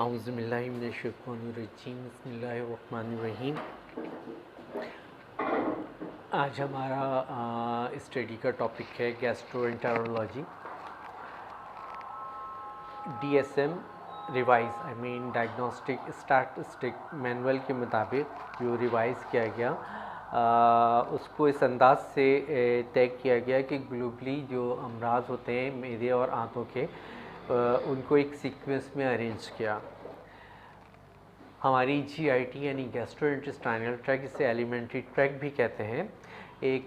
औज़ुबिल्लाहिमिनश्शैतानिर्रजीम बिस्मिल्लाहिर्रहमानिर्रहीम। आज हमारा स्टडी का टॉपिक है gastroenterology, DSM revise diagnostic statistic manual के मुताबिक जो रिवाइज़ किया गया उसको इस अंदाज से तय किया गया कि ग्लोबली जो अमराज होते हैं मेदे और आंतों के उनको एक सीक्वेंस में अरेंज किया। हमारी GIT यानी गैस्ट्रोइंटेस्टाइनल ट्रैक्ट, जिसे एलिमेंट्री ट्रैक्ट भी कहते हैं, एक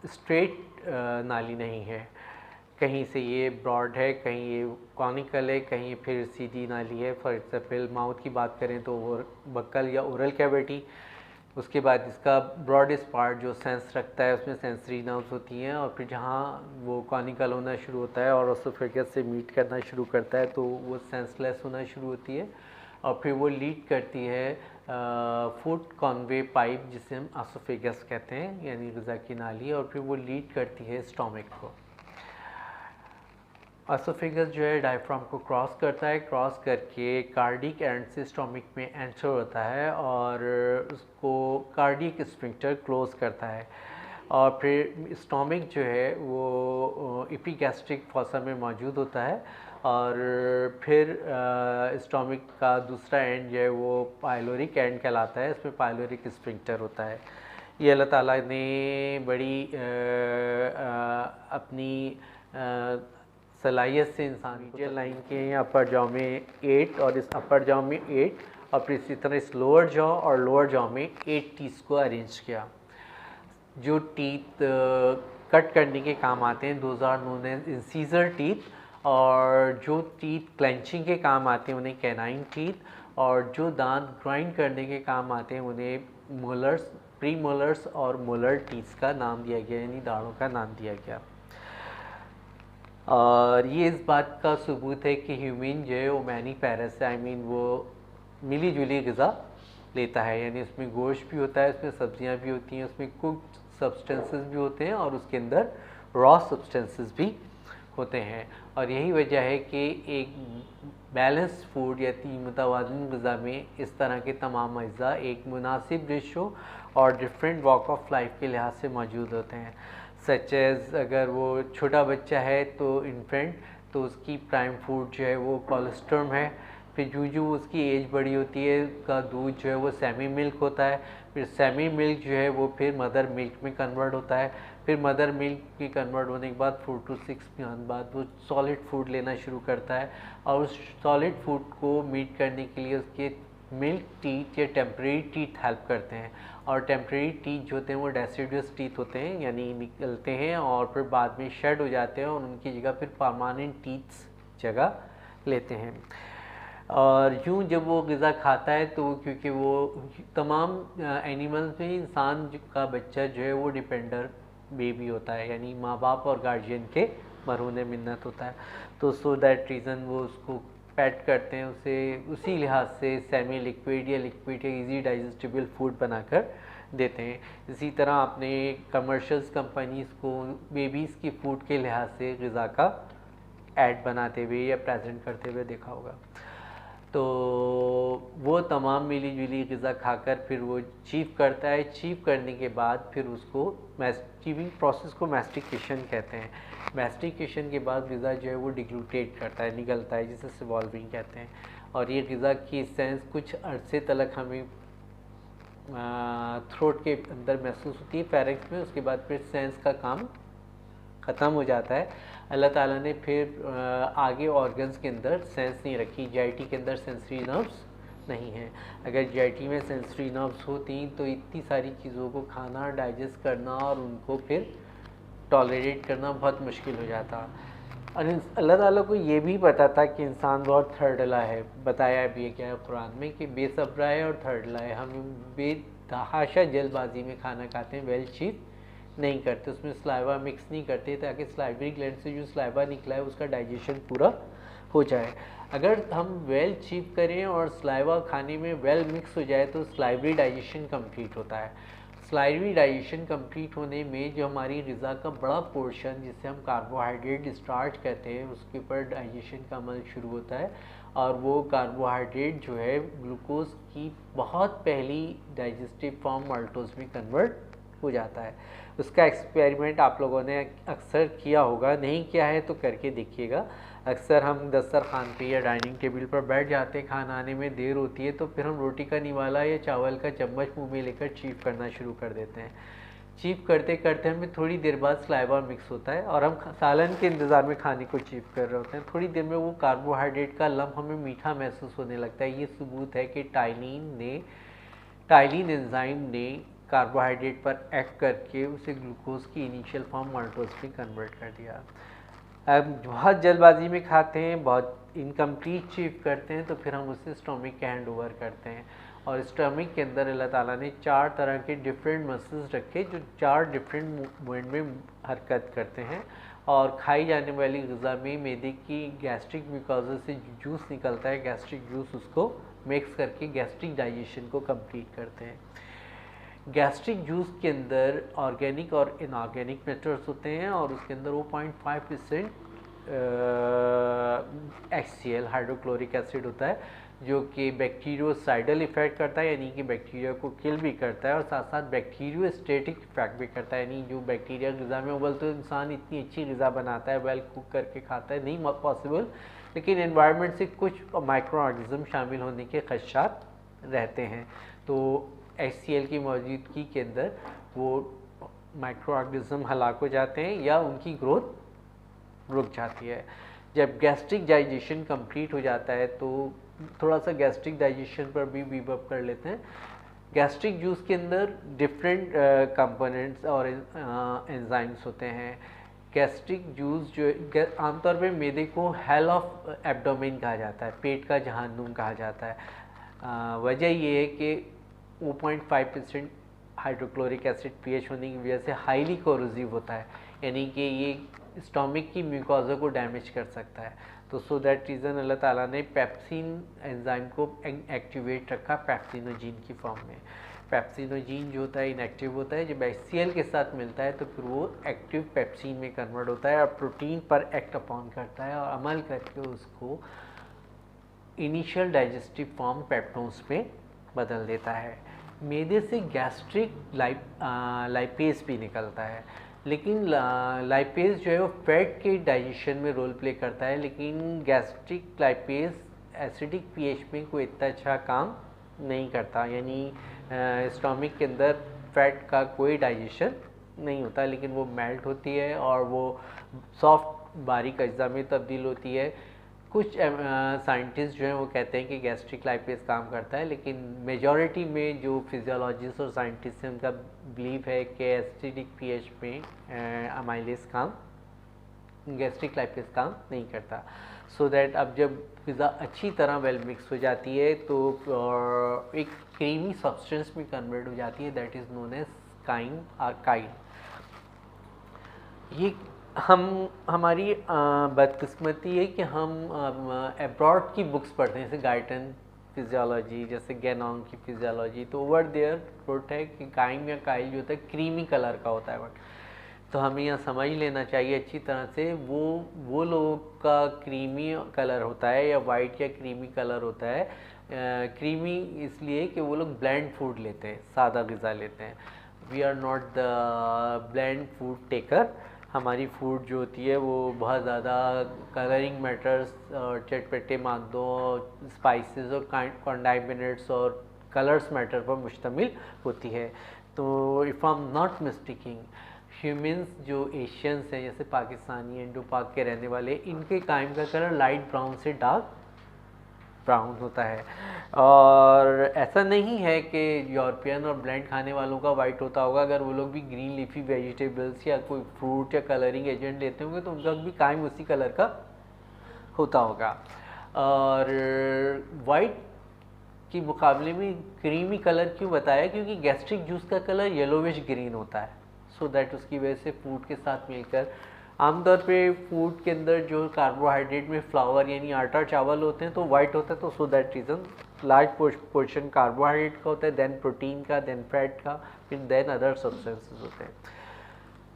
स्ट्रेट नाली नहीं है। कहीं से ये ब्रॉड है, कहीं ये कॉनिकल है, कहीं फिर सीधी नाली है। फॉर एग्जाम्पल माउथ की बात करें तो बक्कल या ओरल कैविटी, उसके बाद इसका ब्रॉडेस्ट पार्ट जो सेंस रखता है उसमें सेंसरी नर्व्स होती हैं, और फिर जहाँ वो कॉनिकल होना शुरू होता है और ओसोफेगस से मीट करना शुरू करता है तो वो सेंसलेस होना शुरू होती है, और फिर वो लीड करती है फूड कॉन्वे पाइप, जिसे हम ओसोफेगस कहते हैं यानी ग़िज़ा की नाली, और फिर वो लीड करती है स्टोमक को। ओसोफेगस जो है डायफ्राम को क्रॉस करता है, क्रॉस करके कार्डिक एंड से स्टोमक में एंटर होता है और उसको कार्डिक स्फिंक्टर क्लोज करता है, और फिर स्टोमक जो है वो एपिगैस्ट्रिक फॉसा में मौजूद होता है, और फिर स्टोमक का दूसरा एंड जो है वो पाइलोरिक एंड कहलाता है। इसमें पाइलोरिक स्फिंक्टर होता है। ये अल्लाह ताला ने बड़ी अपनी सलाहियत से इंसान को लाइन के अपर जॉ में 8 और इस अपर जॉ में 8, और फिर इसी तरह इस लोअर जॉ और लोअर जॉ में 8 टीथ को अरेंज किया। जो टीथ कट करने के काम आते हैं those are known as incisor teeth, और जो टीथ क्लेंचिंग के काम आते हैं उन्हें कैनाइन टीथ, और जो दांत ग्राइंड करने के काम आते हैं उन्हें मोलर्स, प्री मोलर्स और मोलर टीथ का नाम दिया गया, यानी दाढ़ों का नाम दिया गया। और ये इस बात का सबूत है कि ह्यूमन जो है वो मैनीपेरस है, वो मिली जुली ग़िज़ा लेता है, यानी उसमें गोश्त भी होता है, उसमें सब्जियां भी होती हैं, उसमें कुक्ड सब्सटेंसेस भी होते हैं, और उसके अंदर रॉ सब्सटेंसेस भी होते हैं। और यही वजह है कि एक बैलेंस फूड या मुतवाज़िन ग़िज़ा में इस तरह के तमाम अज्जा एक मुनासिब रेशो और डिफरेंट वॉक ऑफ लाइफ के लिहाज से मौजूद होते हैं। सच एज़ अगर वो छोटा बच्चा है तो इन्फेंट, तो उसकी प्राइम फूड जो है वो कोलेस्ट्रॉम है। फिर जो उसकी एज बड़ी होती है उसका दूध जो है वो सेमी मिल्क होता है, फिर सेमी मिल्क जो है वो फिर मदर मिल्क में कन्वर्ट होता है, फिर मदर मिल्क की कन्वर्ट होने के बाद 4 to 6 मंथ बाद वो सॉलिड फूड लेना शुरू करता है, और उस सॉलिड फूड को मीट करने के लिए उसके मिल्क टीथ या टेम्परेरी टीथ हेल्प करते हैं। और टेम्परेरी टीथ जो होते हैं वो डेसिडुअस टीथ होते हैं, यानी निकलते हैं और फिर बाद में शेड हो जाते हैं, और उनकी जगह फिर परमानेंट टीथ्स जगह लेते हैं। और यूँ जब वो ग़िज़ा खाता है तो क्योंकि वो तमाम एनिमल्स में इंसान का बच्चा जो है वो डिपेंडर बेबी होता है, यानी माँ बाप और गार्जियन के मरहून मिन्नत होता है, तो सो दैट रीज़न वो उसको पैट करते हैं, उसे उसी लिहाज से सेमी लिक्विड या लिक्विड या इजी डाइजेस्टिबल फूड बनाकर देते हैं। इसी तरह आपने कमर्शियल्स कंपनीज़ को बेबीज़ की फूड के लिहाज से ग़िज़ा का ऐड बनाते हुए या प्रेजेंट करते हुए देखा होगा। तो वो तमाम मिली जुली ग़िज़ा खाकर फिर वो चीव करता है। चीव करने के बाद फिर उसको चीविंग प्रोसेस को मैस्टिकेशन कहते हैं। मैस्टिकेशन के बाद ग़िज़ा जो है वो डिग्लूटेट करता है, निकलता है, जिसे स्वॉल्विंग कहते हैं। और ये ग़िज़ा की सेंस कुछ अरसे तक हमें थ्रोट के अंदर महसूस होती है, फेरिंक्स में, उसके बाद फिर सेंस का काम ख़त्म हो जाता है। अल्लाह ताला ने फिर आगे ऑर्गन्स के अंदर सेंस नहीं रखी। GIT के अंदर सेंसरी नर्व्स नहीं हैं। अगर GIT में सेंसरी नर्व्स होती तो इतनी सारी चीज़ों को खाना, डाइजेस्ट करना और उनको फिर टॉलरेट करना बहुत मुश्किल हो जाता। और अल्लाह ताला को ये भी पता था कि इंसान बहुत थर्डला है। बताया भी है क्या कुरान में कि बेसब्रा है और थर्डला है। हम बेतहाशा जल्दबाजी में खाना खाते हैं, वेल चीप नहीं करते, उसमें स्लाइवा मिक्स नहीं करते ताकि स्लाइवरी ग्लैंड से जो स्लाइवा निकला है उसका डाइजेशन पूरा हो जाए। अगर हम वेल चीप करें और स्लाइवा खाने में वेल मिक्स हो जाए तो स्लाइवरी डाइजेशन कंप्लीट होता है। स्लाइडरी डाइजेशन कंप्लीट होने में जो हमारी ग़िज़ा का बड़ा पोर्शन जिसे हम कार्बोहाइड्रेट स्टार्च कहते हैं उसके ऊपर डाइजेशन का अमल शुरू होता है, और वो कार्बोहाइड्रेट जो है ग्लूकोज की बहुत पहली डाइजेस्टिव फॉर्म माल्टोज में कन्वर्ट हो जाता है। उसका एक्सपेरिमेंट आप लोगों ने अक्सर किया होगा, नहीं किया है तो करके देखिएगा। अक्सर हम दस्तरखान पे या डाइनिंग टेबल पर बैठ जाते हैं, खाना आने में देर होती है तो फिर हम रोटी का निवाला या चावल का चम्मच मुंह में लेकर चीव करना शुरू कर देते हैं। चीव करते करते हमें थोड़ी देर बाद सलाइवा मिक्स होता है और हम सालन के इंतज़ार में खाने को चीव कर रहे होते हैं। थोड़ी देर में वो कार्बोहाइड्रेट का लम्ब हमें मीठा महसूस होने लगता है। ये सबूत है कि टाइलिन एंजाइम ने कार्बोहाइड्रेट पर एक्ट करके उसे ग्लूकोज की इनिशियल फॉर्म माल्टोज में कन्वर्ट कर दिया। अब बहुत जल्दबाजी में खाते हैं, बहुत इनकम्प्लीट चीव करते हैं, तो फिर हम उसे स्टोमिक के हैंड ओवर करते हैं। और स्टोमिक के अंदर अल्लाह ताला ने 4 तरह के डिफरेंट मसल्स रखे जो 4 डिफरेंट मूवमेंट में हरकत करते हैं। और खाई जाने वाली ग़िज़ा में मैदे की गैस्ट्रिक म्यूकोसा से जूस निकलता है, गैस्ट्रिक जूस उसको मिक्स करके गैस्ट्रिक डाइजेशन को कंप्लीट करते हैं। गैस्ट्रिक जूस के अंदर ऑर्गेनिक और इनऑर्गेनिक मैटर्स होते हैं और उसके अंदर वो 0.5% HCl हाइड्रोक्लोरिक एसिड होता है जो कि बैक्टीरियोसाइडल इफेक्ट करता है, यानी कि बैक्टीरिया को किल भी करता है और साथ साथ बैक्टीरियोस्टेटिक इफेक्ट भी करता है, यानी जो बैक्टीरिया ग़िज़ा में उबल तो इंसान इतनी अच्छी ग़िज़ा बनाता है, वेल कुक करके खाता है, नहीं पॉसिबल, लेकिन एनवायरनमेंट से कुछ माइक्रो ऑर्गेनिज्म शामिल होने के खदशात रहते हैं। तो HCl की मौजूदगी के अंदर वो माइक्रो ऑर्गेनिज्म हलाक हो जाते हैं या उनकी ग्रोथ रुक जाती है। जब गैस्ट्रिक डाइजेशन कंप्लीट हो जाता है तो थोड़ा सा गैस्ट्रिक डाइजेशन पर भी वीव कर लेते हैं। गैस्ट्रिक जूस के अंदर डिफरेंट कंपोनेंट्स और एंजाइम्स होते हैं। गैस्ट्रिक जूस जो आमतौर पे मैदे को हेल ऑफ एब्डोमेन कहा जाता है, पेट का जहन्नुम कहा जाता है। वजह ये है कि 0.5% हाइड्रोक्लोरिक एसिड pH होने की वजह से हाईली कोरोसिव होता है, यानी कि ये स्टोमिक की म्यूकोसा को डैमेज कर सकता है। तो सो दैट रीज़न अल्लाह ताला ने पेप्सिन एंजाइम को एक्टिवेट रखा पेप्सिनोजीन की फॉर्म में। पेप्सिनोजीन जो होता है इनएक्टिव होता है, जब HCl के साथ मिलता है तो फिर वो एक्टिव पेप्सिन में कन्वर्ट होता है और प्रोटीन पर एक्ट अपॉन करता है और अमल करके उसको इनिशियल डाइजेस्टिव फॉर्म पेप्टोन्स में बदल देता है। मैदे से गैस्ट्रिक लाइपेज भी निकलता है, लेकिन लाइपेज जो है वो फैट के डाइजेशन में रोल प्ले करता है, लेकिन गैस्ट्रिक लाइपेज एसिडिक pH में कोई इतना अच्छा काम नहीं करता, यानी स्टोमिक के अंदर फैट का कोई डाइजेशन नहीं होता, लेकिन वो मेल्ट होती है और वो सॉफ्ट बारीक अज्जा में तब्दील होती है। कुछ साइंटिस्ट जो हैं वो कहते हैं कि गैस्ट्रिक लाइपेज काम करता है, लेकिन मेजॉरिटी में जो फिजियोलॉजिस्ट और साइंटिस्ट हैं उनका बिलीव है कि एसिडिक pH में अमाइलेज काम, गैस्ट्रिक लाइपेज काम नहीं करता। सो दैट अब जब ग़िज़ा अच्छी तरह वेल मिक्स हो जाती है तो एक क्रीमी सब्सटेंस में कन्वर्ट हो जाती है, that is known as chyme और काइल। ये हमारी बदकिस्मती है कि हम अब्रॉड की बुक्स पढ़ते हैं, जैसे गाइटन फिजियोलॉजी, जैसे गैनोंग की फिजियोलॉजी, तो ओवर देयर कोट है कि काइम या काइल जो होता है क्रीमी कलर का होता है। बट तो हमें यहाँ समझ लेना चाहिए अच्छी तरह से, वो लोगों का क्रीमी कलर होता है या वाइट या क्रीमी कलर होता है। क्रीमी इसलिए कि वो लोग ब्लेंड फूड लेते हैं, सादा ग़िज़ा लेते हैं। We are not the bland food taker. हमारी फूड जो होती है वो बहुत ज़्यादा कलरिंग मैटर्स और चटपटे मादों, स्पाइसेस और कॉन्डाइमिनेट्स और कलर्स मैटर पर मुश्तमिल होती है। तो if I am not mistaking, humans जो एशियंस हैं जैसे पाकिस्तानी, इंडो पाक के रहने वाले, इनके काइम का कलर लाइट ब्राउन से डार्क ब्राउन होता है। और ऐसा नहीं है कि यूरोपियन और ब्लेंड खाने वालों का वाइट होता होगा। अगर वो लोग भी ग्रीन लीफी वेजिटेबल्स या कोई फ्रूट या कलरिंग एजेंट लेते होंगे तो उनका भी काइम उसी कलर का होता होगा। और वाइट के मुकाबले में क्रीमी कलर क्यों बताया? क्योंकि गैस्ट्रिक जूस का कलर येलोविश ग्रीन होता है, सो दैट उसकी वजह से फूड के साथ मिलकर, आमतौर पे फूड के अंदर जो कार्बोहाइड्रेट में फ्लावर यानी आटा चावल होते हैं तो वाइट होता है, तो so that reason large portion carbohydrate का होता है, देन प्रोटीन का, देन फैट का, फिर देन अदर सब्सटेंसेस होते हैं।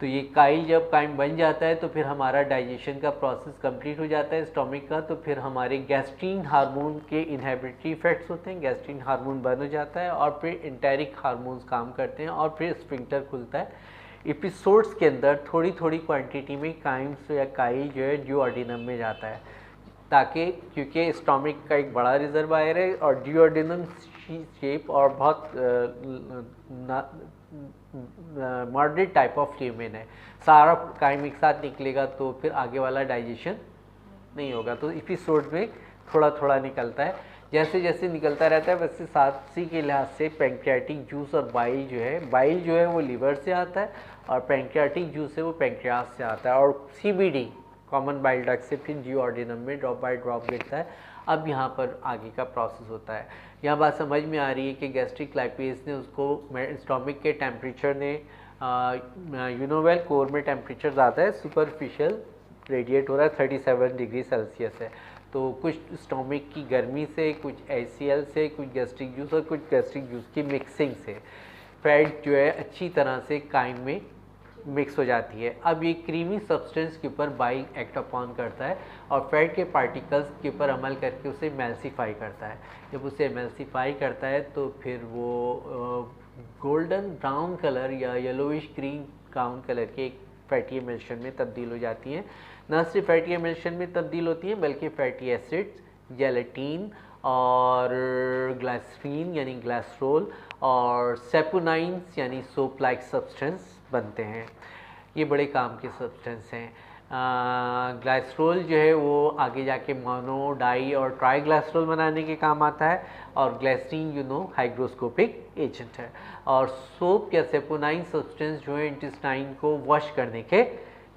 तो ये काइल जब काइम बन जाता है तो फिर हमारा डाइजेशन का प्रोसेस कंप्लीट हो जाता है स्टोमिक का, तो फिर हमारे गैस्ट्रीन हार्मोन के इनहिबिटरी इफेक्ट्स होते हैं, गैस्ट्रीन हार्मोन बन हो जाता है और फिर इंटेरिक हार्मोन्स काम करते हैं और फिर स्फिंक्टर खुलता है। एपिसोड्स के अंदर थोड़ी थोड़ी क्वांटिटी में काइम्स या काइल जो है ड्यूओडेनम में जाता है, ताकि क्योंकि स्टोमिक का एक बड़ा रिजर्वायर है और ड्यूओडेनम शेप और बहुत मॉडरेट टाइप ऑफ ल्यूमेन है, सारा काइम एक साथ निकलेगा तो फिर आगे वाला डाइजेशन नहीं होगा। तो एपिसोड में थोड़ा थोड़ा निकलता है, जैसे जैसे निकलता रहता है वैसे साथी के लिहाज से पैंक्रियाटिक जूस और बाइल जो है वो लीवर से आता है और पैंक्रियाटिक जूस है वो पैंक्रियास से आता है और सीबीडी कॉमन बाइल डक्ट से फिर ड्यूओडेनम में ड्रॉप बाय ड्रॉप गिरता है। अब यहाँ पर आगे का प्रोसेस होता है। यह बात समझ में आ रही है कि गैस्ट्रिक लाइपेज ने उसको स्टोमिक के टेम्परेचर ने यूनोवेल कोर में टेम्परेचर ज़्यादा है, सुपरफिशियल रेडिएट हो रहा है 37 डिग्री सेल्सियस है, तो कुछ स्टोमिक की गर्मी से, कुछ HCl से, कुछ गैस्ट्रिक जूस और कुछ गैस्ट्रिक जूस की मिक्सिंग से फैट जो है अच्छी तरह से काइम में मिक्स हो जाती है। अब ये क्रीमी सब्सटेंस के ऊपर बाइल एक्ट अपॉन करता है और फैट के पार्टिकल्स के ऊपर अमल करके उसे एमल्सीफाई करता है। जब उसे एमल्सीफाई करता है तो फिर वो गोल्डन ब्राउन कलर या येलोइश ग्रीन ब्राउन कलर के एक फैटी एमल्शन में तब्दील हो जाती हैं। न सिर्फ फैटी एमल्शन में तब्दील होती हैं बल्कि फैटी एसिड्स, जेलेटिन और ग्लाइसरीन यानी ग्लाइसरोल और सेपोनाइंस यानी सोप लाइक सब्सटेंस बनते हैं। ये बड़े काम के सब्सटेंस हैं। ग्लाइसरोल जो है वो आगे जाके मोनो, डाई और ट्राईग्लाइसरोल बनाने के काम आता है और ग्लाइसरीन हाइग्रोस्कोपिक एजेंट है और सोप या सेपोनाइन सब्सटेंस जो है इंटेस्टाइन को वॉश करने के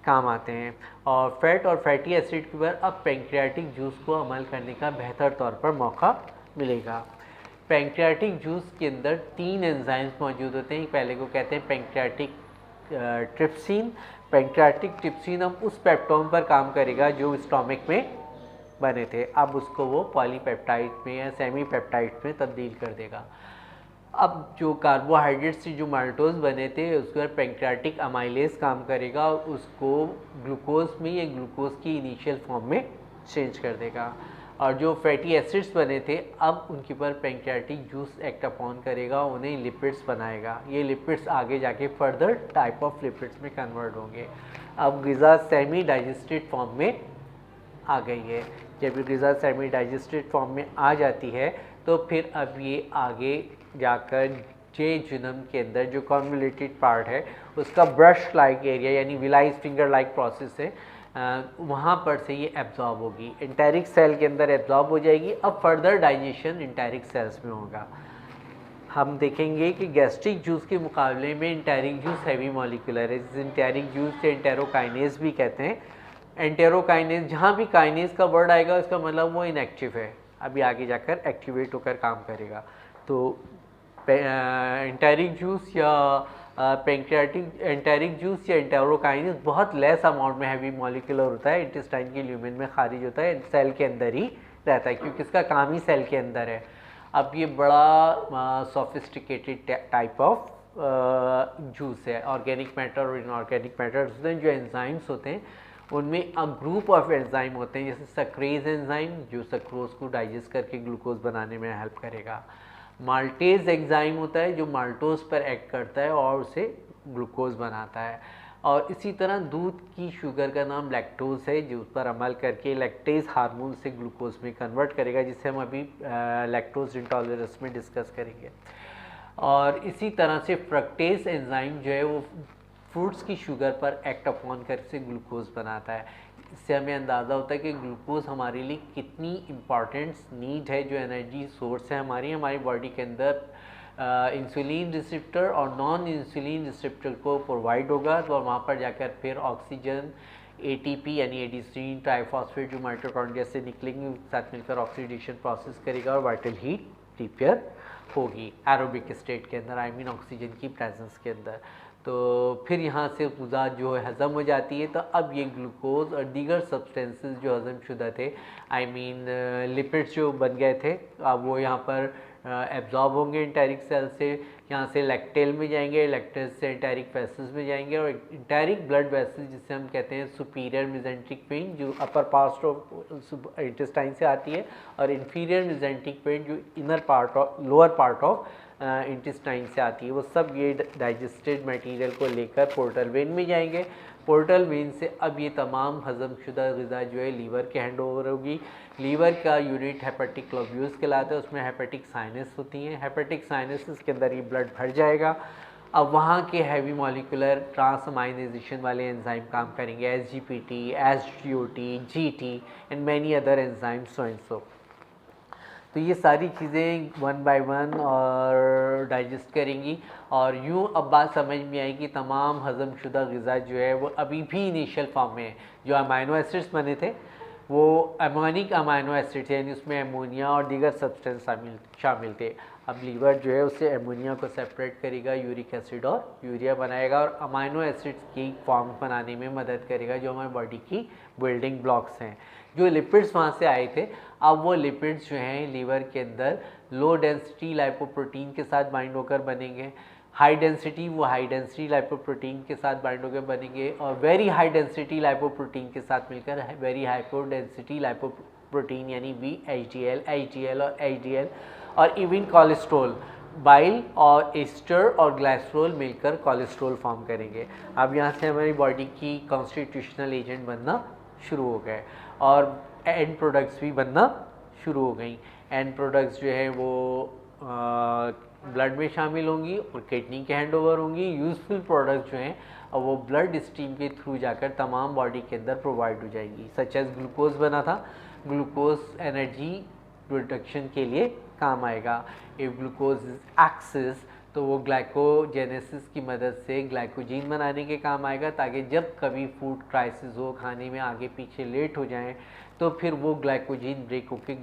काम आते हैं। और फैट और फैटी एसिड के ऊपर अब पैंक्रियाटिक जूस को अमल करने का बेहतर तौर पर मौका मिलेगा। पैंक्रियाटिक जूस के अंदर 3 एंजाइम्स मौजूद होते हैं। पहले को कहते हैं पैंक्रियाटिक ट्रिप्सिन। पैंक्रियाटिक ट्रिप्सिन अब उस पेप्टोन पर काम करेगा जो स्टोमिक में बने थे, अब उसको वो पॉलीपेप्टाइड में या सेमी पेप्टाइड में तब्दील कर देगा। अब जो कार्बोहाइड्रेट से जो माल्टोज बने थे उस पर पैंक्रियाटिक अमाइलेज काम करेगा और उसको ग्लूकोज में या ग्लूकोज की इनिशियल फॉर्म में चेंज कर देगा। और जो फैटी एसिड्स बने थे अब उनके ऊपर पैंक्रियाटिक जूस एक्ट अपॉन करेगा, उन्हें लिपिड्स बनाएगा। ये लिपिड्स आगे जाके फर्दर टाइप ऑफ लिपिड्स में कन्वर्ट होंगे। अब ग़िज़ा सेमी डाइजेस्टेड फॉर्म में आ गई है। जब ग़िज़ा सेमी डाइजेस्टेड फॉर्म में आ जाती है तो फिर अब ये आगे जाकर जेजुनम के अंदर जो कॉन्वोल्यूटेड पार्ट है उसका ब्रश लाइक एरिया यानी विलाइज फिंगर लाइक प्रोसेस है, वहाँ पर से ये एब्जॉर्ब होगी, इंटेरिक सेल के अंदर एब्जॉर्ब हो जाएगी। अब फर्दर डाइजेशन इंटेरिक सेल्स में होगा। हम देखेंगे कि गैस्ट्रिक जूस के मुकाबले में इंटेरिक जूस हैवी मॉलिक्यूलर है। जिस इंटेरिक जूस से एंटेरोकाइनेज भी कहते हैं। एंटेरोकाइनेज, जहाँ भी काइनेज का वर्ड आएगा उसका मतलब वो इनएक्टिव है, अभी आगे जाकर एक्टिवेट होकर काम करेगा। तो एंटेरिक जूस या एंटेरिक जूस या एंटेरोकाइनेज बहुत लेस अमाउंट में हैवी मॉलिक्यूलर होता है, इंटेस्टाइन के ल्यूमेन में खारिज होता है, सेल के अंदर ही रहता है क्योंकि इसका काम ही सेल के अंदर है। अब ये बड़ा सोफिस्टिकेटेड टाइप ऑफ जूस है। ऑर्गेनिक मैटर और इनऑर्गेनिक मैटर जो एंजाइम्स होते हैं उनमें ग्रुप ऑफ एंजाइम होते हैं, जैसे सक्रेज एंजाइम जो सक्रोज को डाइजेस्ट करके ग्लूकोज बनाने में हेल्प करेगा। माल्टेज एंजाइम होता है जो माल्टोज पर एक्ट करता है और उसे ग्लूकोज बनाता है। और इसी तरह दूध की शुगर का नाम लैक्टोज है जो उस पर अमल करके लैक्टेज हार्मोन से ग्लूकोज में कन्वर्ट करेगा, जिसे हम अभी लैक्टोज इंटॉलरेंस में डिस्कस करेंगे। और इसी तरह से फ्रक्टेज एंजाइम जो है वो फ्रूट्स की शुगर पर एक्ट अपॉन करके ग्लूकोज बनाता है। इससे हमें अंदाज़ा होता है कि ग्लूकोज हमारे लिए कितनी इम्पॉर्टेंट नीड है, जो एनर्जी सोर्स है हमारी बॉडी के अंदर इंसुलिन रिसेप्टर और नॉन इंसुलिन रिसेप्टर को प्रोवाइड होगा। तो वहाँ पर जाकर फिर ऑक्सीजन, ATP यानी एडिस्ट्रीन ट्राइफॉस्फेट जो माइटोकॉन्ड्रिया से निकलेंगे उसके साथ मिलकर ऑक्सीडेशन प्रोसेस करेगा और वाइटल हीट प्रिपेयर होगी एरोबिक स्टेट के अंदर, आई मीन ऑक्सीजन की प्रेजेंस के अंदर। तो फिर यहाँ से ग़िज़ा जो है हज़म हो जाती है। तो अब ये ग्लूकोज और दीगर सब्सटेंसेस जो हज़म शुदा थे, आई मीन लिपिड्स जो बन गए थे, अब वो यहाँ पर एब्जॉर्ब होंगे इंटेरिक सेल से, यहाँ से लैक्टेल में जाएंगे, लैक्टेल से इंटेरिक वेसल्स में जाएंगे, और इंटेरिक ब्लड वेसल्स जिसे हम कहते हैं सुपीरियर मेसेंट्रिक वेन जो अपर पार्ट ऑफ इंटेस्टाइन से आती है, और इन्फीरियर मेसेंट्रिक वेन जो inner part of lower part of intestine से आती है। वो सब ये डाइजेस्टेड मटेरियल को लेकर पोर्टल वेन में जाएंगे। पोर्टल वेन से अब ये तमाम हज़म शुदा ग़िज़ा जो है लीवर के हैंड ओवर होगी। लीवर का यूनिट हेपेटिक लोब्यूल्स कहलाता है, उसमें हेपेटिक साइनस होती हैं। हेपेटिक साइनस के अंदर ये ब्लड भर जाएगा। अब वहाँ के हैवी मॉलिक्यूलर ट्रांसअमाइनाइजेशन वाले एंजाइम काम करेंगे, SGPT, SGOT, GT and many other enzyme so and so. तो ये सारी चीज़ें वन बाय वन और डाइजेस्ट करेंगी, और यूँ अब बात समझ में आएगी तमाम हज़म शुदा ग़िज़ा जो है वो अभी भी इनिशियल फॉर्म में है। जो अमाइनो एसिड्स बने थे वो अमोनिक अमाइनो एसिड्स, यानी उसमें अमोनिया और दीगर सब्सटेंस शामिल थे। अब लीवर जो है उससे अमोनिया को सेपरेट करेगा, यूरिक एसिड और यूरिया बनाएगा, और अमाइनो एसिड्स की फॉर्म बनाने में मदद करेगा जो हमारी बॉडी की बिल्डिंग ब्लॉक्स हैं। जो लिपिड्स वहाँ से आए थे, अब वो लिपिड्स जो हैं लीवर के अंदर लो डेंसिटी लाइपोप्रोटीन के साथ बाइंड होकर बनेंगे, हाई डेंसिटी वो हाई डेंसिटी लाइपोप्रोटीन के साथ बाइंड होकर बनेंगे, और वेरी हाई डेंसिटी लाइपोप्रोटीन के साथ मिलकर वेरी हाइपो डेंसिटी लाइपोप्रोटीन यानी VHDL, HDL और HDL, और इवन कोलेस्ट्रॉल, बाइल और एस्टर और ग्लाइसरोल मिलकर कोलेस्ट्रॉल फॉर्म करेंगे। अब यहाँ से हमारी बॉडी की कॉन्स्टिट्यूशनल एजेंट बनना शुरू हो गए, और एंड प्रोडक्ट्स भी बनना शुरू हो गई। एंड प्रोडक्ट्स जो है वो ब्लड में शामिल होंगी और किडनी के हैंड ओवर होंगी। यूज़फुल प्रोडक्ट्स जो हैं और वो ब्लड स्ट्रीम के थ्रू जाकर तमाम बॉडी के अंदर प्रोवाइड हो जाएगी। सच एज ग्लूकोज बना था, ग्लूकोज एनर्जी प्रोडक्शन के लिए काम आएगा। इफ ग्लूकोज इज एक्सेस तो वो ग्लाइकोजेनेसिस की मदद से ग्लाइकोजीन बनाने के काम आएगा, ताकि जब कभी फूड क्राइसिस हो, खाने में आगे पीछे लेट हो जाएं, तो फिर वो ग्लाइकोजीन ब्रेक होकर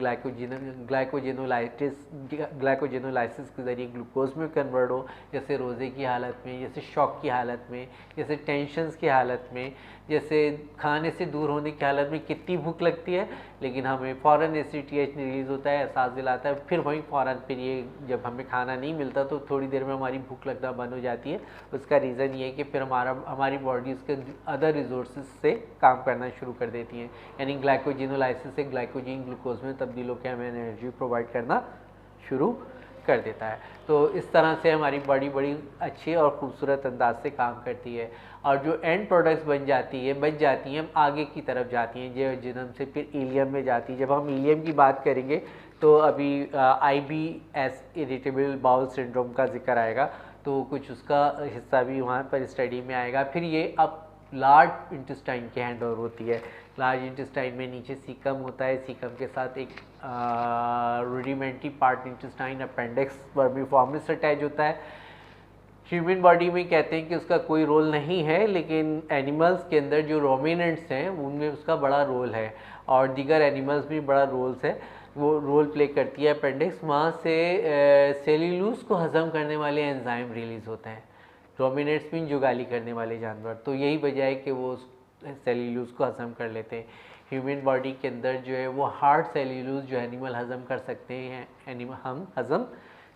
ग्लाइकोजेनोलाइसिस के ज़रिए ग्लूकोज में कन्वर्ट हो, जैसे रोज़े की हालत में, जैसे शॉक की हालत में, जैसे टेंशन्स की हालत में, जैसे खाने से दूर होने की हालत में कितनी भूख लगती है लेकिन हमें फ़ौरन ACTH रिलीज़ होता है, एहसास दिलाता है, फिर वहीं फ़ौरन फिर ये जब हमें खाना नहीं मिलता तो थोड़ी देर में हमारी भूख लगना बंद हो जाती है। उसका रीज़न ये है कि फिर हमारी बॉडी उसके अदर रिसोर्सेज से काम करना शुरू कर देती है, यानी ग्लाइकोजेनोलाइसिस से ग्लाइकोजीन ग्लूकोज में तब्दील होकर हमें एनर्जी प्रोवाइड करना शुरू कर देता है। तो इस तरह से हमारी बॉडी बड़ी अच्छी और ख़ूबसूरत अंदाज से काम करती है, और जो एंड प्रोडक्ट्स बच जाती हैं आगे की तरफ जाती हैं, जो जिनम से फिर इलियम में जाती है। जब हम इलियम की बात करेंगे तो अभी IBS इरिटेबल बाउल सिंड्रोम का जिक्र आएगा, तो कुछ उसका हिस्सा भी वहाँ पर स्टडी में आएगा। फिर ये अब लार्ज इंटेस्टाइन के हैंड ओवर होती है। लार्ज इंटेस्टाइन में नीचे सीकम होता है, सीकम के साथ एक rudimentary part intestine appendix vermiformis attach होता है। ह्यूमन बॉडी में कहते हैं कि उसका कोई रोल नहीं है, लेकिन एनिमल्स के अंदर जो रोमिनेंट्स हैं उनमें उसका बड़ा रोल है, और दीगर एनिमल्स में बड़ा रोल्स है, वो रोल प्ले करती है अपेंडिक्स। वहाँ से सेल्यूलोज को हज़म करने वाले एंजाइम रिलीज़ होते हैं, रोमिनेंट्स में जुगाली करने वाले जानवर, तो यही वजह है कि वो सेल्यूलोज को हज़म कर लेते हैं। ह्यूमन बॉडी के अंदर जो है वो हार्ड सेल्यूलोज जो एनिमल हज़म कर सकते हैं, हम हज़म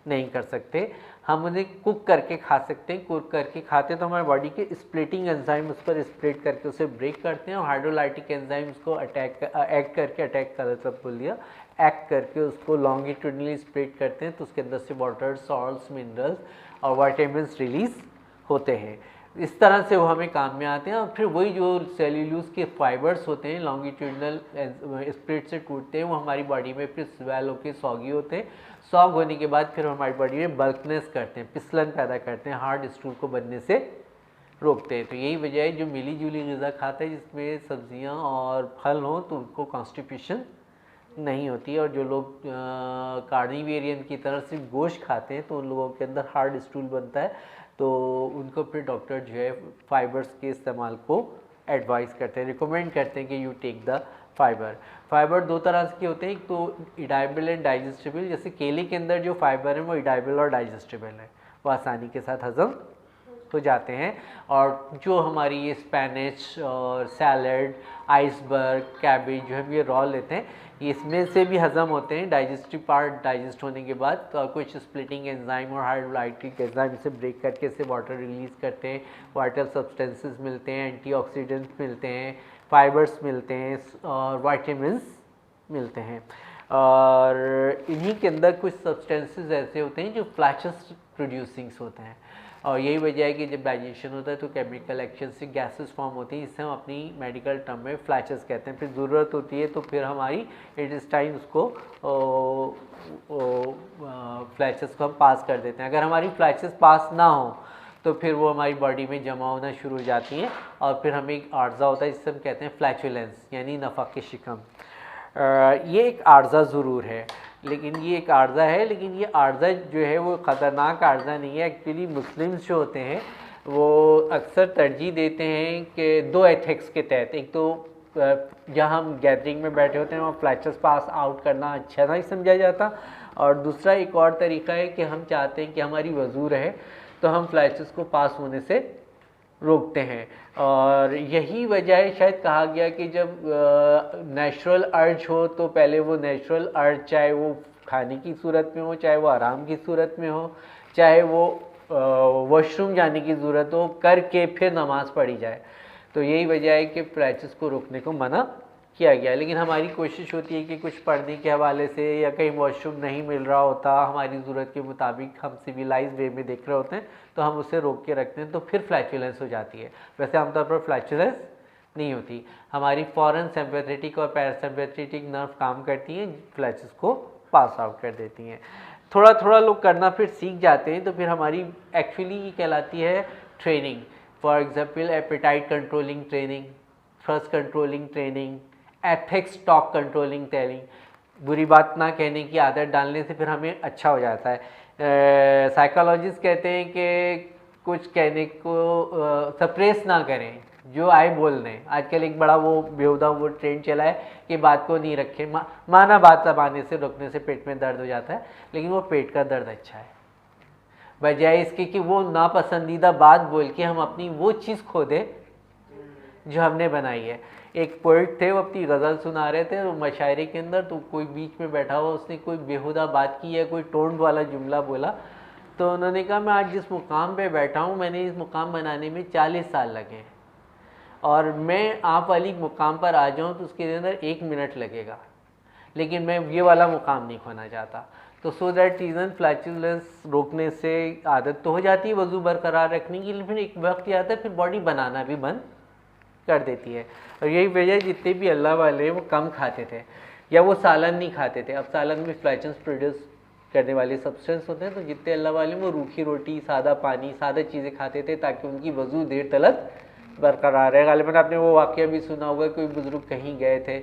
नहीं कर सकते। हम उन्हें कुक करके खा सकते हैं, कुक करके खाते हैं तो हमारे बॉडी के स्प्लिटिंग एंजाइम उस पर स्प्लिट करके उसे ब्रेक करते हैं, और हाइड्रोलाइटिक एंजाइम उसको एक्ट करके उसको लॉन्गिट्यूडनली स्प्लिट करते हैं, तो उसके अंदर से वाटर, सॉल्ट्स, मिनरल्स और विटामिन्स रिलीज़ होते हैं। इस तरह से वो हमें काम में आते हैं, और फिर वही जो सेल्यूलोज के फाइबर्स होते हैं लॉन्गिट्यूडनल स्प्लिट से टूटते हैं, वो हमारी बॉडी में फिर स्वेल होकर सॉगी होते हैं। सॉग होने के बाद फिर हमारी बॉडी में बल्कनेस करते हैं, फिसलन पैदा करते हैं, हार्ड स्टूल को बनने से रोकते हैं। तो यही वजह है जो मिली जुली ग़िज़ा खाता है जिसमें सब्जियां और फल हों तो उनको कॉन्स्टिपेशन नहीं होती है, और जो लोग कार्निवेरियन की तरह से गोश्त खाते हैं तो उन लोगों के अंदर हार्ड स्टूल बनता है, तो उनको फिर डॉक्टर जो है फाइबर्स के इस्तेमाल को एडवाइस करते हैं, रिकमेंड करते हैं कि यू टेक द फाइबर दो तरह के होते हैं, एक तो इडाइबल एंड डाइजेस्टेबल। जैसे केले के अंदर जो फाइबर है वो इडाइबल और डाइजेस्टेबल है, वो आसानी के साथ हज़म हो जाते हैं। और जो हमारी ये स्पेनिश और सैलड, आइसबर्ग, कैबेज जो हम ये रॉ लेते हैं, इसमें से भी हज़म होते हैं डाइजेस्टिव पार्ट डाइजेस्ट होने के बाद। तो कुछ स्प्लिटिंग एंजाइम और हाइड्रोलाइटिक एंजाइम से ब्रेक करके इसे वाटर रिलीज़ करते हैं, वाटर सब्सटेंसेस मिलते हैं, एंटीऑक्सीडेंट्स मिलते हैं, फाइबर्स मिलते हैं और वाइटामिन्स मिलते हैं। और इन्हीं के अंदर कुछ सब्सटेंसेस ऐसे होते हैं जो फ्लैचेस प्रोड्यूसिंग्स होते हैं, और यही वजह है कि जब डाइजेशन होता है तो केमिकल एक्शन से गैसेस फॉर्म होती हैं, इससे हम अपनी मेडिकल टर्म में फ्लैचेस कहते हैं। फिर ज़रूरत होती है तो फिर हमारी इंटेस्टाइन उसको फ्लैचेस को हम पास कर देते हैं। अगर हमारी फ्लैचेस पास ना हो तो फिर वो हमारी बॉडी में जमा होना शुरू हो जाती हैं, और फिर हमें एक आर्जा होता है जिससे हम कहते हैं फ्लैचुलेंस, यानी नफाक शिकम। ये एक आर्जा ज़रूर है, लेकिन ये एक आर्जा है, लेकिन ये आर्जा जो है वो ख़तरनाक आर्जा नहीं है। एक्चुअली मुस्लिम्स जो होते हैं वो अक्सर तरजीह देते हैं कि दो एथिक्स के तहत, एक तो जहाँ हम गैदरिंग में बैठे होते हैं वहाँ फ्लैचेस पास आउट करना अच्छा नहीं समझा जाता, और दूसरा एक और तरीका है कि हम चाहते हैं कि हमारी वज़ू रहे तो हम फ्लैचेस को पास होने से रोकते हैं। और यही वजह है शायद कहा गया कि जब नेचुरल अर्ज हो तो पहले वो नेचुरल अर्ज, चाहे वो खाने की सूरत में हो, चाहे वो आराम की सूरत में हो, चाहे वो वॉशरूम जाने की ज़रूरत हो, करके फिर नमाज़ पढ़ी जाए। तो यही वजह है कि फ्लैचेस को रोकने को मना किया गया। लेकिन हमारी कोशिश होती है कि कुछ पढ़ने के हवाले से या कहीं वॉशरूम नहीं मिल रहा होता, हमारी ज़रूरत के मुताबिक हम सिविलाइज वे में देख रहे होते हैं तो हम उसे रोक के रखते हैं, तो फिर फ्लैचुलेंस हो जाती है। वैसे आमतौर पर फ्लैचुलेंस नहीं होती, हमारी फॉरन सिंपैथेटिक और पैरासिम्पैथेटिक नर्व काम करती हैं, फ्लैचेस को पास आउट कर देती हैं। थोड़ा थोड़ा लोग करना फिर सीख जाते हैं, तो फिर हमारी एक्चुअली ये कहलाती है training. For example appetite controlling training, thirst controlling training, ethics talk controlling training. बुरी बात ना कहने की आदत डालने से फिर हमें अच्छा हो जाता है। साइकोलॉजिस्ट कहते हैं कि कुछ कहने को सप्रेस ना करें, जो आए बोल दें। आजकल एक बड़ा वो बेहुदा वो ट्रेंड चला है कि बात को नहीं रखें, माना बात दबाने से रोकने से पेट में दर्द हो जाता है, लेकिन वो पेट का दर्द अच्छा है, बजाय इसके कि वो नापसंदीदा बात बोल के हम अपनी वो चीज़ खो दें जो हमने बनाई है। एक पोइट थे, वो अपनी गज़ल सुना रहे थे, वो मशायरे के अंदर, तो कोई बीच में बैठा हुआ उसने कोई बेहुदा बात की या कोई टोंड वाला जुमला बोला, तो उन्होंने कहा मैं आज जिस मुकाम पे बैठा हूँ मैंने इस मुकाम बनाने में 40 साल लगे हैं, और मैं आप वाली मुकाम पर आ जाऊँ तो उसके अंदर 1 मिनट लगेगा, लेकिन मैं ये वाला मुकाम नहीं खोना चाहता। तो सो दैट रीज़न फ्लैचुलेंस रोकने से आदत तो हो जाती है वज़ू बरकरार रखने की, लेकिन फिर एक वक्त आता है फिर बॉडी बनाना भी बंद कर देती है। और यही वजह जितने भी अल्लाह वाले हैं वो कम खाते थे या वो सालन नहीं खाते थे। अब सालन में फ्लैचेस प्रोड्यूस करने वाले सब्सटेंस होते हैं, तो जितने अल्लाह वाले वो रूखी रोटी, सादा पानी, सादा चीज़ें खाते थे ताकि उनकी वज़ू देर तलक बरकरार है। गालिबन आपने वो वाक़या भी सुना होगा, कोई बुज़ुर्ग कहीं गए थे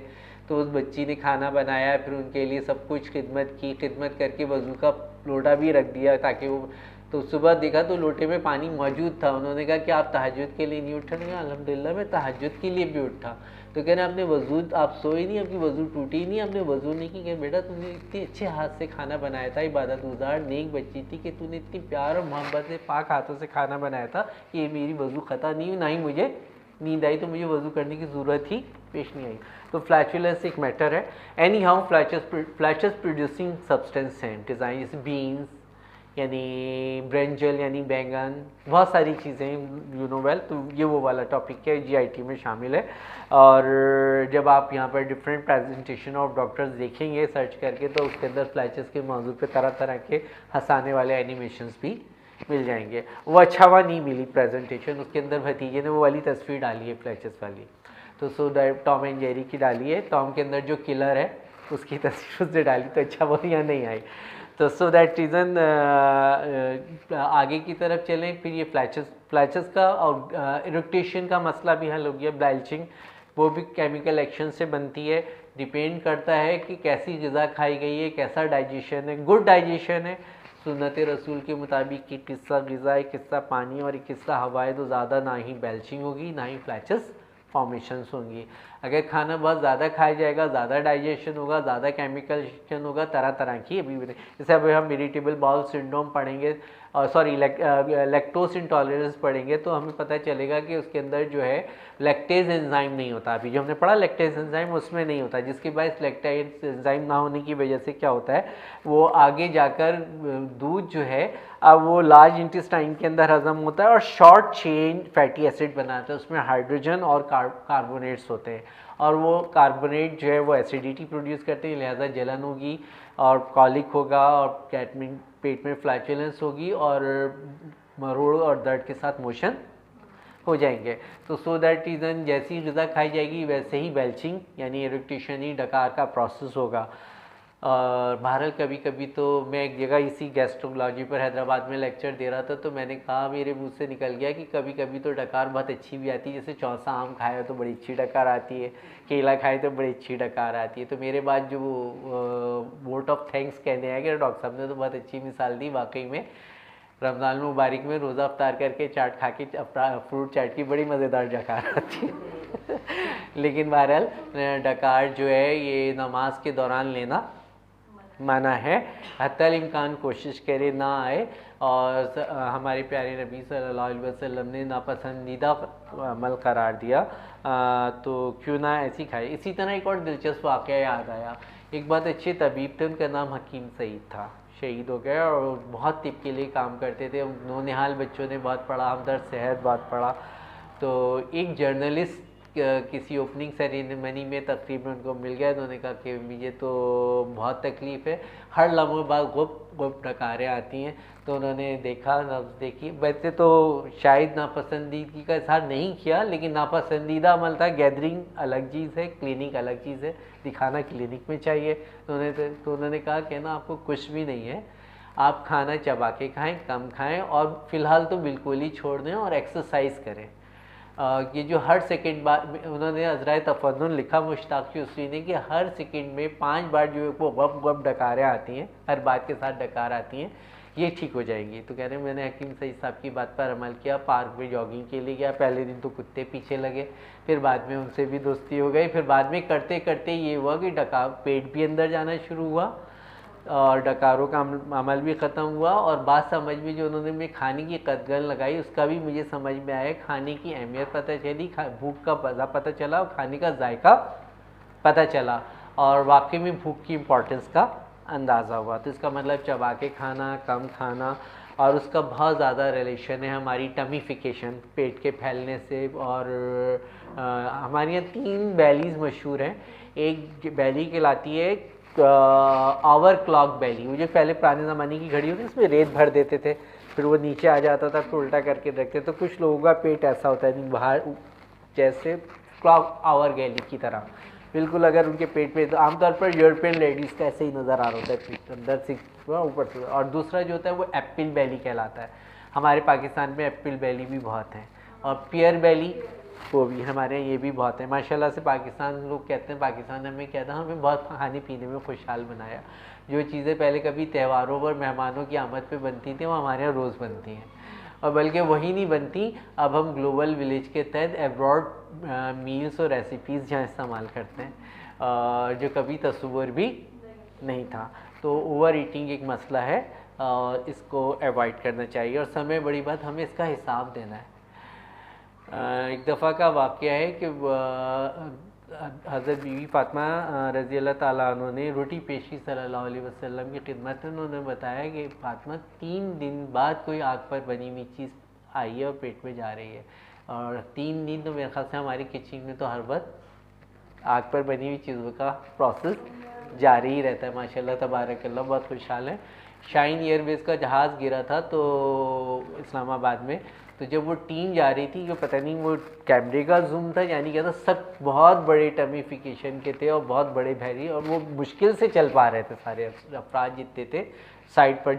तो उस बच्ची ने खाना बनाया, फिर उनके लिए सब कुछ खिदमत की, खिदमत करके वज़ू का लोटा भी रख दिया ताकि वो, तो सुबह देखा तो लोटे में पानी मौजूद था। उन्होंने कहा कि आप तहज्जुद के लिए नहीं उठे? अल्हम्दुलिल्लाह मैं तहज्जुद के लिए भी उठा। तो कह रहे आपने वज़ू, आप सोए नहीं, आपकी वज़ू टूटी नहीं, आपने वज़ू नहीं की? कह बेटा तुमने इतने अच्छे हाथ से खाना बनाया था, इबादत गुज़ार नेक बच्ची थी कि तूने इतनी प्यार और मोहब्बत से पाक हाथों से खाना बनाया था कि ये मेरी वज़ू ख़ता नहीं हुई, ना ही मुझे नींद आई, तो मुझे वज़ू करने की ज़रूरत ही पेश नहीं आई। तो फ्लैचुलेंस एक मैटर है। एनी हाउ फ्लैचेस प्रोड्यूसिंग सब्सटेंस हैं डिज़ाइन, जैसे बीन्स यानी ब्रिंजल यानी बैंगन, बहुत सारी चीज़ें यू नो वेल। तो ये वो वाला टॉपिक है, जीआईटी में शामिल है। और जब आप यहाँ पर डिफरेंट प्रेजेंटेशन ऑफ डॉक्टर्स देखेंगे सर्च करके, तो उसके अंदर फ्लैचेस के मौजू पे तरह तरह के हंसाने वाले एनिमेशंस भी मिल जाएंगे। वो अच्छा हुआ नहीं मिली प्रेजेंटेशन, उसके अंदर भतीजे ने वो वाली तस्वीर डाली है फ्लैचेस वाली, तो so that Tom and Jerry की डाली है, टॉम के अंदर जो किलर है उसकी तस्वीर उसने डाली, तो अच्छा वो यहाँ नहीं आई। तो सो दैट रीज़न आगे की तरफ चलें। फिर ये फ्लैचेस का और इरिटेशन का मसला भी हल हो गया। ब्लाइचिंग वो भी केमिकल एक्शन से बनती है, डिपेंड करता है कि कैसी ग़िज़ा खाई गई है, कैसा डाइजेशन है। गुड डाइजेशन है सुन्नत रसूल के मुताबिक कि किस्सा ग़िज़ा है, किस्सा पानी और किस्सा हवा है, तो ज़्यादा ना ही बेल्चिंग होगी ना ही फ्लैचेस फॉर्मेशंस होंगी। अगर खाना बहुत ज़्यादा खाया जाएगा, ज़्यादा डाइजेशन होगा, ज़्यादा केमिकलाइजेशन होगा, तरह तरह की अभी जैसे अभी हम इरिटेबल बाउल सिंड्रोम पढ़ेंगे सॉरी लैक्टोज इंटॉलरेंस पढ़ेंगे तो हमें पता चलेगा कि उसके अंदर जो है लैक्टेज एंजाइम नहीं होता। अभी जो हमने पढ़ा लैक्टेज एंजाइम उसमें नहीं होता, जिसके बाद लैक्टेज एंजाइम ना होने की वजह से क्या होता है, वो आगे जाकर दूध जो है अब वो लार्ज इंटेस्टाइन के अंदर हजम होता है और शॉर्ट चेन फैटी एसिड बनाता है, उसमें हाइड्रोजन और कार्बोनेट्स होते हैं और वो कार्बोनेट जो है वो एसिडिटी प्रोड्यूस करते हैं, लिहाजा जलन होगी और कॉलिक होगा और पेट में फ्लैचुलेंस होगी और मरोड़ और दर्द के साथ मोशन हो जाएंगे। तो सो दैट रीज़न जैसी ग़िज़ा खाई जाएगी वैसे ही बेल्चिंग यानी इरिटेशन ही डकार का प्रोसेस होगा। और बहरहाल कभी कभी तो मैं एक जगह इसी गैस्ट्रोलॉजी पर हैदराबाद में लेक्चर दे रहा था तो मैंने कहा, मेरे मुंह से निकल गया कि कभी कभी तो डकार बहुत अच्छी भी आती है, जैसे चौसा आम खाए तो बड़ी अच्छी डकार आती है, केला खाए तो बड़ी अच्छी डकार आती है। तो मेरे बाद जो वोट ऑफ थैंक्स कहने आए कि डॉक्टर साहब ने तो बहुत अच्छी मिसाल दी, वाकई में रमज़ान मुबारक में रोज़ा अफ्तार करके चाट खा के फ्रूट चाट की बड़ी मज़ेदार डकार आती है लेकिन बहरहाल डकार जो है ये नमाज के दौरान लेना माना है, हत्तल इम्कान कोशिश करे ना आए। और हमारे प्यारे नबी सल्लल्लाहु अलैहि वसल्लम ने नापसंदीदा अमल करार दिया, तो क्यों ना ऐसी खाए। इसी तरह एक और दिलचस्प वाक़या याद आया, एक बहुत अच्छे तबीब थे, उनका नाम हकीम सईद था, शहीद हो गए और बहुत तिब के लिए काम करते थे। नौनिहाल बच्चों ने बहुत पढ़ा, हमदर्द सेहत बहुत पढ़ा। तो एक जर्नलिस्ट किसी ओपनिंग सेरेमनी में तकरीबन उनको मिल गया, उन्होंने कहा कि मुझे तो बहुत तकलीफ़ है, हर लम्हे बाद गुप डकारें आती हैं। तो उन्होंने देखा, नब्ज़ देखी, वैसे तो शायद नापसंदीदगी का इजहार नहीं किया, लेकिन नापसंदीदा अमल था। गैदरिंग अलग चीज़ है, क्लिनिक अलग चीज़ है, दिखाना क्लिनिक में चाहिए। तो उन्होंने कहा कि ना आपको कुछ भी नहीं है, आप खाना चबा के खाएँ, कम खाएँ और फ़िलहाल तो बिल्कुल ही छोड़ दें और एक्सरसाइज करें। ये जो हर सेकंड बाद उन्होंने अज़राए तफन्नुन लिखा मुश्ताक यूसुफ़ी ने कि हर सेकंड में 5 बार जो है वो गप गप डकारें आती हैं, हर बात के साथ डकार आती हैं, ये ठीक हो जाएंगी। तो कह रहे हैं मैंने हकीम सईद साहब की बात पर अमल किया, पार्क में जॉगिंग के लिए गया, पहले दिन तो कुत्ते पीछे लगे, फिर बाद में उनसे भी दोस्ती हो गई, फिर बाद में करते करते ये हुआ कि पेट भी अंदर जाना शुरू हुआ और डकारों का अमल भी ख़त्म हुआ। और बात समझ में जो उन्होंने खाने की कदर लगाई उसका भी मुझे समझ में आया, खाने की अहमियत पता चली, भूख का मज़ा पता चला और खाने का जायका पता चला और वाकई में भूख की इम्पोर्टेंस का अंदाज़ा हुआ। तो इसका मतलब चबा के खाना, कम खाना, और उसका बहुत ज़्यादा रिलेशन है हमारी टमीफिकेशन, पेट के फैलने से। और हमारे यहाँ 3 बैलीज़ मशहूर हैं। एक बैली कहलाती है आवर क्लॉक बैली, वो जो पहले पुराने ज़माने की घड़ी होती है उसमें रेत भर देते थे, फिर वो नीचे आ जाता था, फिर उल्टा करके रखते। तो कुछ लोगों का पेट ऐसा होता है बाहर जैसे क्लॉक आवर गैली की तरह, बिल्कुल अगर उनके पेट में, तो आमतौर पर यूरोपियन लेडीज़ का ऐसे ही नज़र आ रहा होता है अंदर से ऊपर से। और दूसरा जो होता है वो एप्पल बैली कहलाता है। हमारे पाकिस्तान में एप्पल बैली भी बहुत हैं और पियर बैली वो भी हमारे यहाँ ये भी बहुत है माशाल्लाह से। पाकिस्तान लोग कहते हैं, पाकिस्तान हमें कहता है हमें बहुत खाने पीने में खुशहाल बनाया। जो चीज़ें पहले कभी त्योहारों पर मेहमानों की आमद पे बनती थी वो हमारे यहाँ रोज़ बनती हैं, और बल्कि वही नहीं बनती, अब हम ग्लोबल विलेज के तहत एब्रॉड मील्स और रेसिपीज़ जहाँ इस्तेमाल करते हैं जो कभी तस्वुर भी नहीं था। तो ओवर ईटिंग एक मसला है और इसको अवॉइड करना चाहिए। और समय बड़ी बात, हमें इसका हिसाब देना है। एक दफ़ा का वाक़या है कि हज़रत बीवी फ़ातिमा रज़ी अल्लाह ताला अन्हा ने रोटी पेशी सल्लल्लाहु अलैहि वसल्लम की खिदमत में उन्होंने बताया कि फ़ातिमा 3 दिन बाद कोई आग पर बनी हुई चीज़ आई है और पेट में जा रही है। और 3 दिन तो मेरे ख्याल से हमारी किचन में तो हर वक्त आग पर बनी हुई चीज़ों का प्रोसेस जारी ही रहता है माशाल्लाह तबारकल्लाह। बहुत खुशहाल है। शाइन एयरवेज़ का जहाज़ गिरा था तो इस्लामाबाद में, तो जब वो टीम जा रही थी, जो पता नहीं वो कैमरे का जूम था यानी क्या था, सब बहुत बड़े टमीफिकेशन के थे और बहुत बड़े भारी, और वो मुश्किल से चल पा रहे थे सारे अफराद जितने थे साइट पर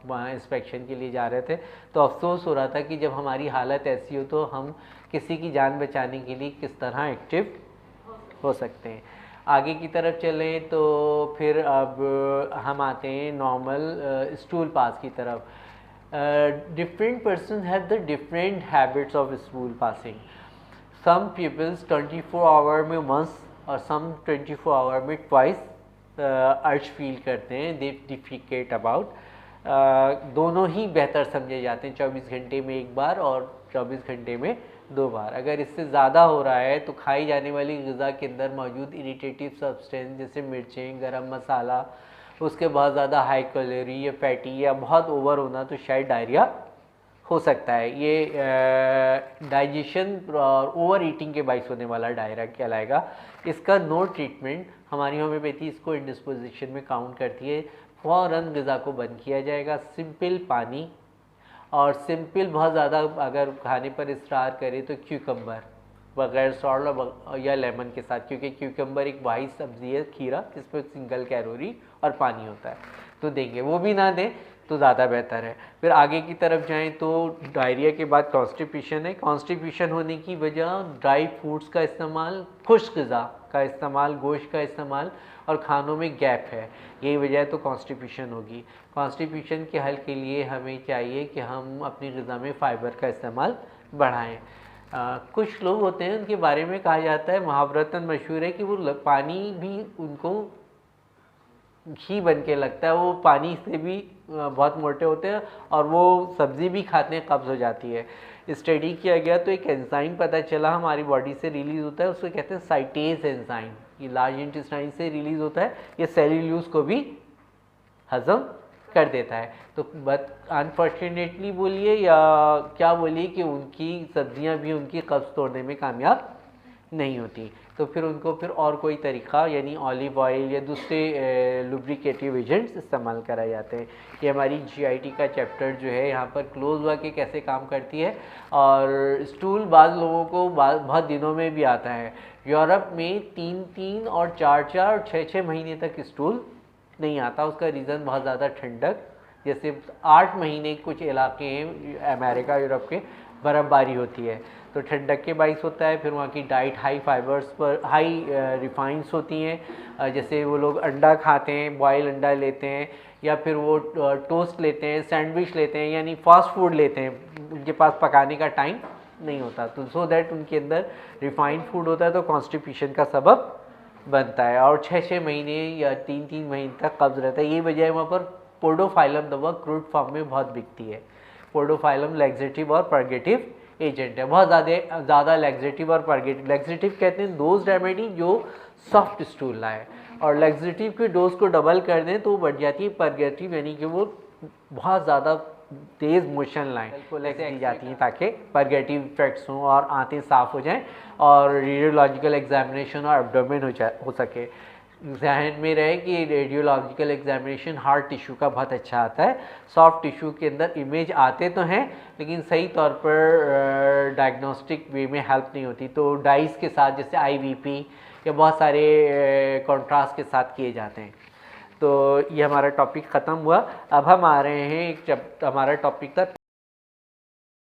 वहाँ इंस्पेक्शन के लिए जा रहे थे। तो अफसोस हो रहा था कि जब हमारी हालत ऐसी हो तो हम किसी की जान बचाने के लिए किस तरह एक्टिव हो सकते हैं। आगे की तरफ चलें तो फिर अब हम आते हैं नॉर्मल स्टूल पास की तरफ। different persons have the different habits of stool passing. some people's 24 our में once और some 24 आवर में twice अर्ज फील करते हैं, दे डिफिकेट अबाउट। दोनों ही बेहतर समझे जाते हैं, 24 घंटे में एक बार और 24 घंटे में 2 बार। अगर इससे ज़्यादा हो रहा है तो खाई जाने वाली ग़िज़ा के अंदर मौजूद इरिटेटिव सब्सटेंस जैसे मिर्चें, गरम मसाला, उसके बहुत ज़्यादा हाई कैलोरी या फैटी या बहुत ओवर होना तो शायद डायरिया हो सकता है। ये डाइजेशन और ओवर ईटिंग के बाइस होने वाला डायरिया कहलाएगा। इसका नो ट्रीटमेंट, हमारी होम्योपैथी इसको इंडिस्पोजिशन में काउंट करती है। फ़ौरन ग़िज़ा को बंद किया जाएगा। सिंपल पानी और सिंपल बहुत ज़्यादा अगर खाने पर इसरार करे तो क्यूकम्बर बगैर सॉल्ट या लेमन के साथ, क्योंकि क्यूकम्बर एक वाइट सब्ज़ी है, खीरा, जिसमें सिंगल कैलोरी और पानी होता है, तो देंगे। वो भी ना दें तो ज़्यादा बेहतर है। फिर आगे की तरफ जाएं तो डायरिया के बाद कॉन्स्टिपेशन है। कॉन्स्टिपेशन होने की वजह ड्राई फ्रूट्स का इस्तेमाल, खुश्क ग़िज़ा का इस्तेमाल, गोश्त का इस्तेमाल और खानों में गैप है, यही वजह है तो कॉन्स्टिपेशन होगी। कॉन्स्टिपेशन के हल के लिए हमें चाहिए कि हम अपनी ग़िज़ा में फ़ाइबर का इस्तेमाल बढ़ाएं। कुछ लोग होते हैं उनके बारे में कहा जाता है, मुहावरतन मशहूर है कि वो पानी भी उनको घी बन के लगता है, वो पानी से भी बहुत मोटे होते हैं और वो सब्ज़ी भी खाते हैं, कब्ज़ हो जाती है। स्टडी किया गया तो एक एंजाइम पता चला हमारी बॉडी से रिलीज़ होता है, उसको कहते हैं साइटेज एंजाइम। ये लार्ज इंटेस्टाइन से रिलीज़ होता है, ये सेल्यूलोज को भी हज़म कर देता है। तो बट अनफॉर्चुनेटली बोलिए या क्या बोलिए कि उनकी सब्जियां भी उनकी कब्ज़ तोड़ने में कामयाब नहीं होती, तो फिर उनको फिर और कोई तरीक़ा यानी ऑलिव ऑयल या दूसरे लुब्रिकेटिव एजेंट्स इस्तेमाल कराए जाते हैं। ये हमारी जीआईटी का चैप्टर जो है यहाँ पर क्लोज हुआ कि कैसे काम करती है। और स्टूल बाज़ लोगों को बहुत दिनों में भी आता है। यूरोप में 3-3 और 4-4 और 6-6 महीने तक स्टूल नहीं आता। उसका रीज़न बहुत ज़्यादा ठंडक, जैसे 8 महीने कुछ इलाके हैं अमेरिका यूरोप के बर्फ़बारी होती है तो ठंडक के बाइस होता है। फिर वहाँ की डाइट हाई फाइबर्स पर हाई रिफाइंस होती हैं, जैसे वो लोग अंडा खाते हैं, बॉयल अंडा लेते हैं या फिर वो टोस्ट लेते हैं, सैंडविच लेते हैं, यानी फास्ट फूड लेते हैं, उनके पास पकाने का टाइम नहीं होता, तो सो दैट उनके अंदर रिफाइंड फूड होता है तो कॉन्स्टिपेशन का सबब बनता है। और 6-6 महीने या 3-3 महीने तक कब्ज़ रहता है। यही वजह है वहाँ पर पोडोफाइलम दवा क्रूड फॉर्म में बहुत बिकती है। पोडोफाइलम लैक्सेटिव और परगेटिव एजेंट है, बहुत ज़्यादा लैक्सेटिव और परगेटिव। लैक्सेटिव कहते हैं डोज रेमेडी जो सॉफ्ट स्टूल लाए, और लैक्सेटिव की डोज को डबल कर दें तो वो बढ़ जाती है परगेटिव, यानी कि वो बहुत ज़्यादा तेज़ मोशन लाएँ को लेकर दी जाती हैं ताकि परगेटिव इफेक्ट्स हों और आंतें साफ़ हो जाएं और रेडियोलॉजिकल एग्जामिनेशन और एब्डोमेन हो सके। जहन में रहे कि रेडियोलॉजिकल एग्जामिनेशन हार्ट टिश्यू का बहुत अच्छा आता है। सॉफ्ट टिश्यू के अंदर इमेज आते तो हैं लेकिन सही तौर पर डायग्नोस्टिक वे में हेल्प नहीं होती, तो डाइस के साथ जैसे IVP या बहुत सारे कॉन्ट्रास्ट के साथ किए जाते हैं। तो ये हमारा टॉपिक ख़त्म हुआ। अब हम आ रहे हैं जब हमारा टॉपिक था